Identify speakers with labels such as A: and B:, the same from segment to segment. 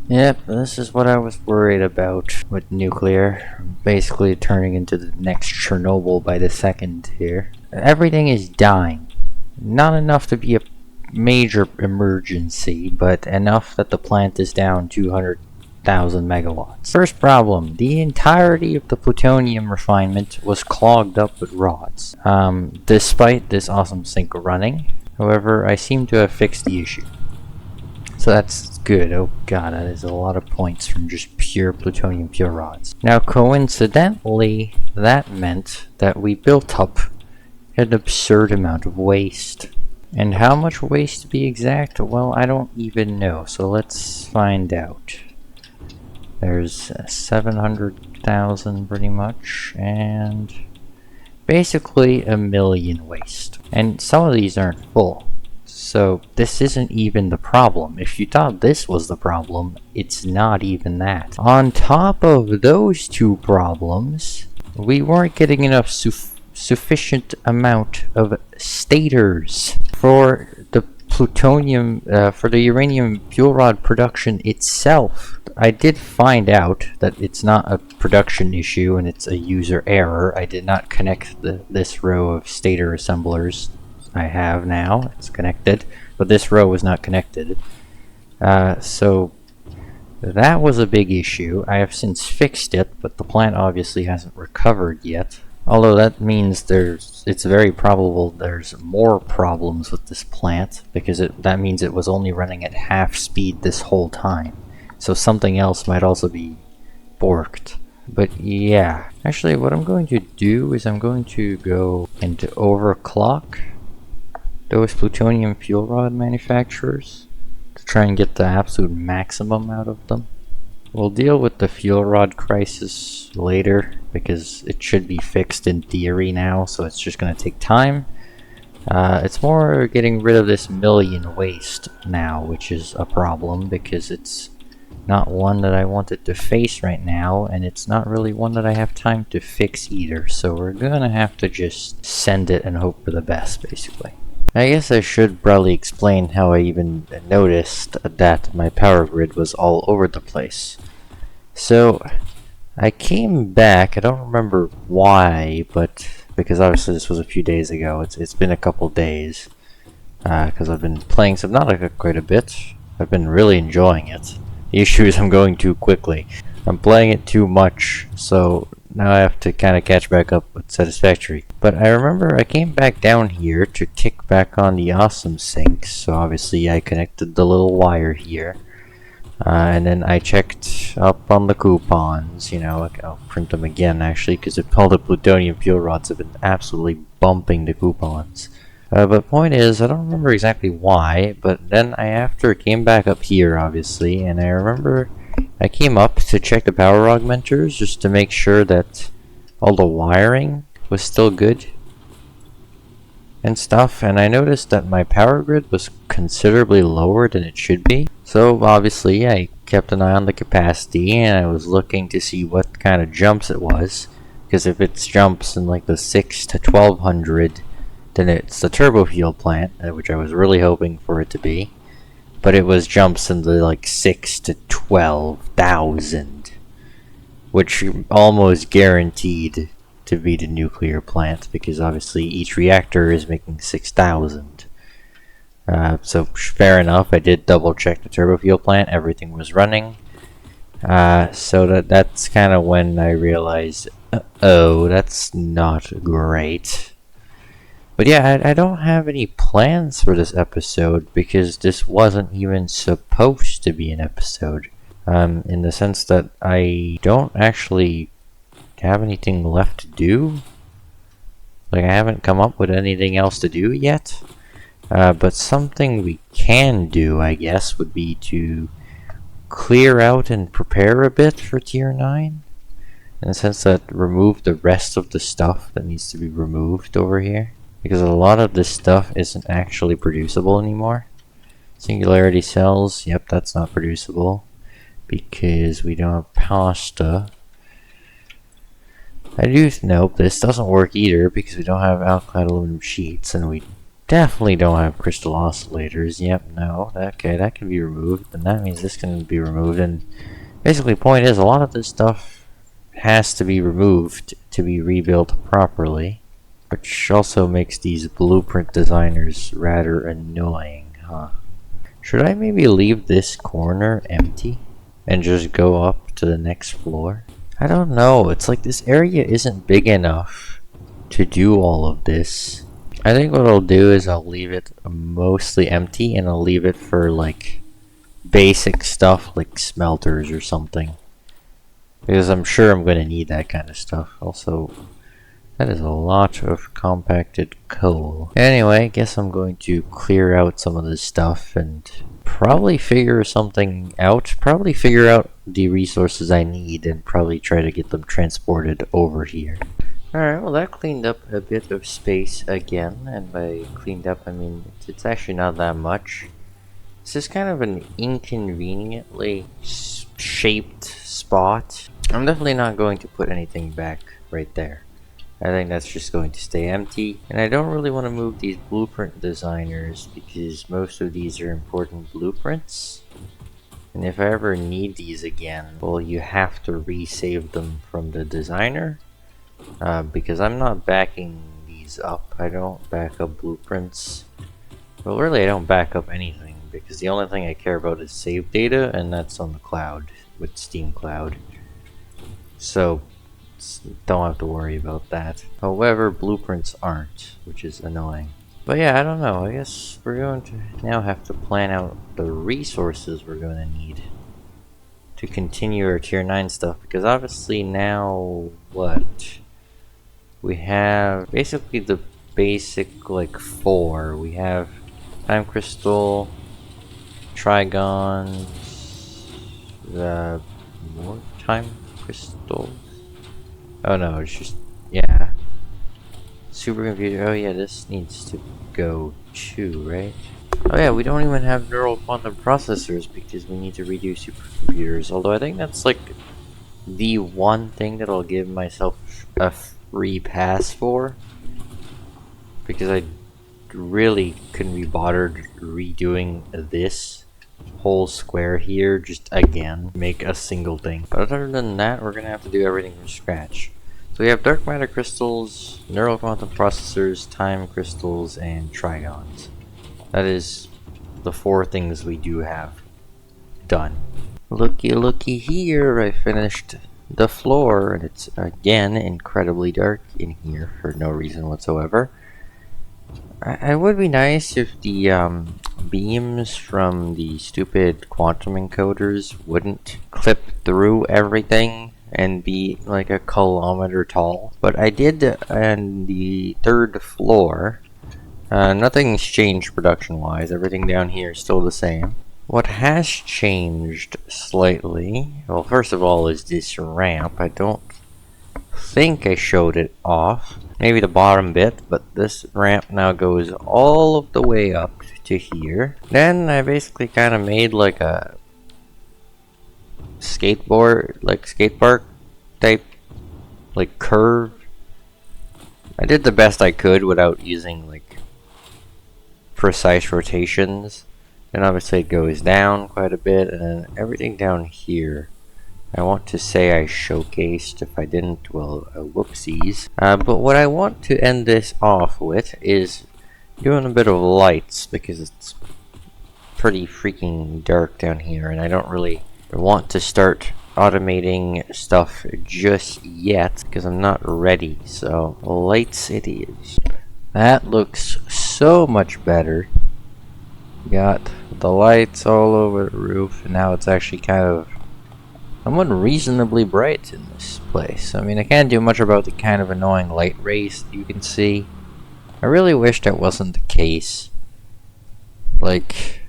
A: Yep, this is what I was worried about with nuclear. Basically turning into the next Chernobyl by the second here. Everything is dying. Not enough to be a major emergency, but enough that the plant is down 200,000 megawatts. First problem, the entirety of the plutonium refinement was clogged up with rods. Despite this awesome sink running, however, I seem to have fixed the issue. So that's good. Oh god, that is a lot of points from just pure plutonium pure rods. Now coincidentally, that meant that we built up an absurd amount of waste. And how much waste to be exact? Well, I don't even know, so let's find out. There's 700,000 pretty much, and basically a million waste. And some of these aren't full. So this isn't even the problem. If you thought this was the problem, it's not even that. On top of those two problems, we weren't getting enough sufficient amount of stators for the plutonium, for the uranium fuel rod production itself. I did find out that it's not a production issue and it's a user error. I did not connect this row of stator assemblers. I have now, it's connected, but this row was not connected. So that was a big issue. I have since fixed it, but the plant obviously hasn't recovered yet. Although that means it's very probable there's more problems with this plant, because that means it was only running at half speed this whole time. So something else might also be borked. But yeah, actually what I'm going to do is I'm going to go into overclock those plutonium fuel rod manufacturers to try and get the absolute maximum out of them. We'll deal with the fuel rod crisis later because it should be fixed in theory now, so it's just going to take time. It's more getting rid of this million waste now, which is a problem because it's not one that I wanted to face right now, and it's not really one that I have time to fix either, so we're gonna have to just send it and hope for the best, basically. I guess I should probably explain how I even noticed that my power grid was all over the place. So, I came back, I don't remember why, but because obviously this was a few days ago, it's been a couple days, because I've been playing Subnautica quite a bit. I've been really enjoying it. The issue is I'm going too quickly. I'm playing it too much, so now I have to kind of catch back up with Satisfactory. But I remember I came back down here to kick back on the awesome sinks, so obviously I connected the little wire here. And then I checked up on the coupons, you know, I'll print them again actually, because all the plutonium fuel rods have been absolutely bumping the coupons. But point is, I don't remember exactly why, but then I came back up here obviously, and I remember I came up to check the power augmenters just to make sure that all the wiring was still good and stuff, and I noticed that my power grid was considerably lower than it should be. So obviously I kept an eye on the capacity and I was looking to see what kind of jumps it was, because if it's jumps in like the 6 to 1200, then it's the turbo fuel plant, which I was really hoping for it to be. But it was jumps in the like 6 to 12,000, which almost guaranteed to be the nuclear plant, because obviously each reactor is making 6,000. So fair enough, I did double check the turbo fuel plant, everything was running. So that's kind of when I realized, oh, that's not great. But yeah, I don't have any plans for this episode because this wasn't even supposed to be an episode. In the sense that I don't actually have anything left to do. Like, I haven't come up with anything else to do yet. But something we can do, I guess, would be to clear out and prepare a bit for Tier 9. In the sense that remove the rest of the stuff that needs to be removed over here. Because a lot of this stuff isn't actually producible anymore. Singularity cells, yep, that's not producible. Because we don't have pasta. Nope, this doesn't work either because we don't have alkali aluminum sheets, and we definitely don't have crystal oscillators. Yep, no. Okay, that can be removed. And that means this can be removed. And basically, point is, a lot of this stuff has to be removed to be rebuilt properly. Which also makes these blueprint designers rather annoying, huh? Should I maybe leave this corner empty and just go up to the next floor? I don't know. It's like this area isn't big enough to do all of this. I think what I'll do is I'll leave it mostly empty and I'll leave it for like basic stuff like smelters or something. Because I'm sure I'm going to need that kind of stuff. Also, that is a lot of compacted coal. Anyway, I guess I'm going to clear out some of this stuff and probably figure something out. Probably figure out the resources I need and probably try to get them transported over here. Alright, well that cleaned up a bit of space again. And by cleaned up, I mean it's actually not that much. This is kind of an inconveniently shaped spot. I'm definitely not going to put anything back right there. I think that's just going to stay empty. And I don't really want to move these blueprint designers because most of these are important blueprints. And if I ever need these again, well, you have to resave them from the designer. Because I'm not backing these up. I don't back up blueprints. Well, really, I don't back up anything because the only thing I care about is save data, and that's on the cloud with Steam Cloud. So don't have to worry about that. However, blueprints aren't, which is annoying. But yeah, I don't know. I guess we're going to now have to plan out the resources we're going to need to continue our tier 9 stuff. Because obviously now, what? We have basically the basic, like, 4. We have time crystal, trigons, the more time crystals. Oh no, it's just, yeah. Supercomputer, oh yeah, this needs to go too, right? Oh yeah, we don't even have neural quantum processors because we need to redo supercomputers. Although I think that's like the one thing that I'll give myself a free pass for. Because I really couldn't be bothered redoing this whole square here just again, make a single thing. But other than that, we're gonna have to do everything from scratch. So we have dark matter crystals, neural quantum processors, time crystals, and trigons. That is the 4 things we do have done. Looky here, I finished the floor, and it's again incredibly dark in here for no reason whatsoever. It would be nice if the beams from the stupid quantum encoders wouldn't clip through everything and be like a kilometer tall. But I did on the 3rd floor. Nothing's changed production wise. Everything down here is still the same. What has changed slightly, well, first of all, is this ramp. I don't think I showed it off. Maybe the bottom bit, but this ramp now goes all of the way up to here. Then I basically kind of made like a skateboard, like skate park type, like curve. I did the best I could without using like precise rotations. And obviously it goes down quite a bit, and then everything down here I want to say I showcased. If I didn't, well, whoopsies. But what I want to end this off with is doing a bit of lights, because it's pretty freaking dark down here, and I don't really want to start automating stuff just yet, because I'm not ready. So, lights it is. That looks so much better. Got the lights all over the roof, and now it's actually kind of somewhat reasonably bright in this place. I mean, I can't do much about the kind of annoying light rays you can see. I really wish that wasn't the case. Like,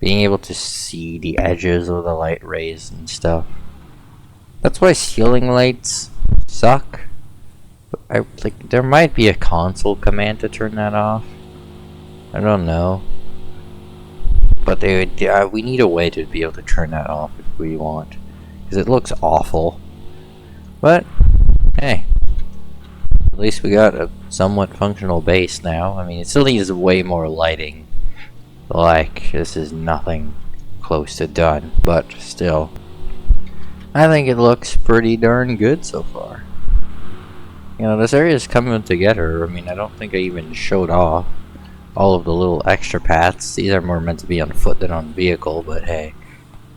A: being able to see the edges of the light rays and stuff. That's why ceiling lights suck. But there might be a console command to turn that off. I don't know. But we need a way to be able to turn that off if we want. Because it looks awful. But, hey. At least we got a somewhat functional base now. I mean, it still needs way more lighting. Like, this is nothing close to done, but still. I think it looks pretty darn good so far. You know, this area is coming together. I mean, I don't think I even showed off all of the little extra paths. These are more meant to be on foot than on vehicle, but hey,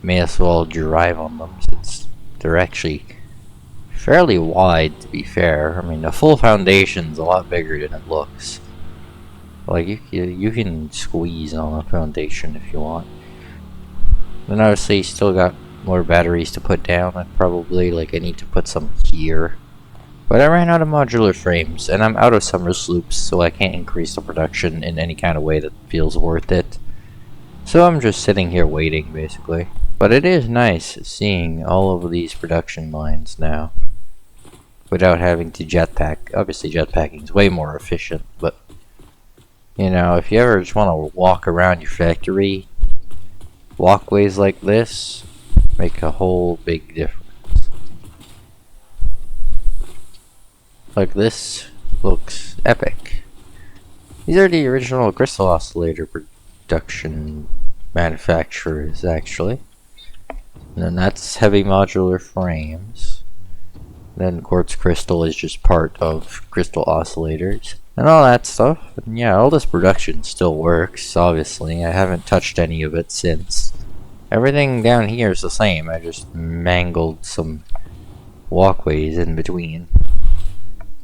A: may as well drive on them since they're actually fairly wide, to be fair. I mean, the full foundation's a lot bigger than it looks. Like, you can squeeze on a foundation if you want. Then obviously you still got more batteries to put down. I need to put some here. But I ran out of modular frames, and I'm out of summer sloops, so I can't increase the production in any kind of way that feels worth it. So I'm just sitting here waiting, basically. But it is nice seeing all of these production lines now, without having to jetpack. Obviously jetpacking is way more efficient, but you know, if you ever just want to walk around your factory, walkways like this make a whole big difference. Like, this looks epic. These are the original crystal oscillator production manufacturers, actually. And then that's heavy modular frames. Then quartz crystal is just part of crystal oscillators and all that stuff. And yeah, all this production still works, obviously. I haven't touched any of it since. Everything down here is the same. I just mangled some walkways in between.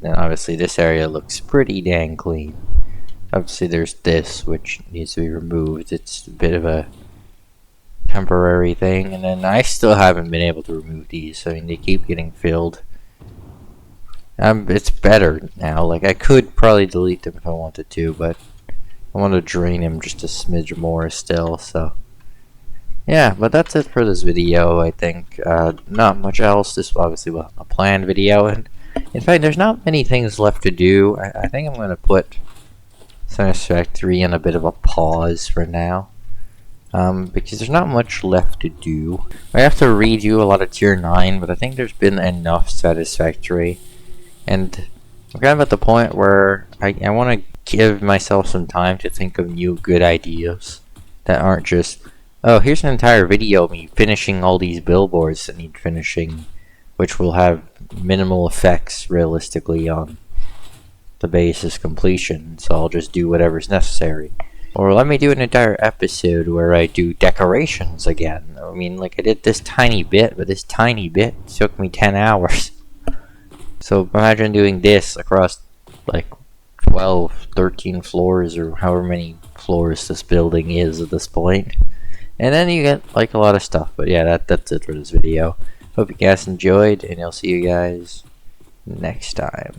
A: And obviously this area looks pretty dang clean. Obviously there's this, which needs to be removed. It's a bit of a temporary thing. And then I still haven't been able to remove these. I mean, they keep getting filled. It's better now. Like, I could probably delete them if I wanted to, but I want to drain them just a smidge more still, so. Yeah, but that's it for this video, I think. Not much else. This obviously was a planned video, and in fact, there's not many things left to do. I think I'm going to put Satisfactory in a bit of a pause for now. Because there's not much left to do. I have to redo a lot of Tier 9, but I think there's been enough Satisfactory. And I'm kind of at the point where I want to give myself some time to think of new good ideas that aren't just, oh, here's an entire video of me finishing all these billboards that need finishing, which will have minimal effects realistically on the base's completion, so I'll just do whatever's necessary. Or let me do an entire episode where I do decorations again. I mean, like, I did this tiny bit, but this tiny bit took me 10 hours. So imagine doing this across like 12, 13 floors, or however many floors this building is at this point. And then you get like a lot of stuff. But yeah, that's it for this video. Hope you guys enjoyed, and I'll see you guys next time.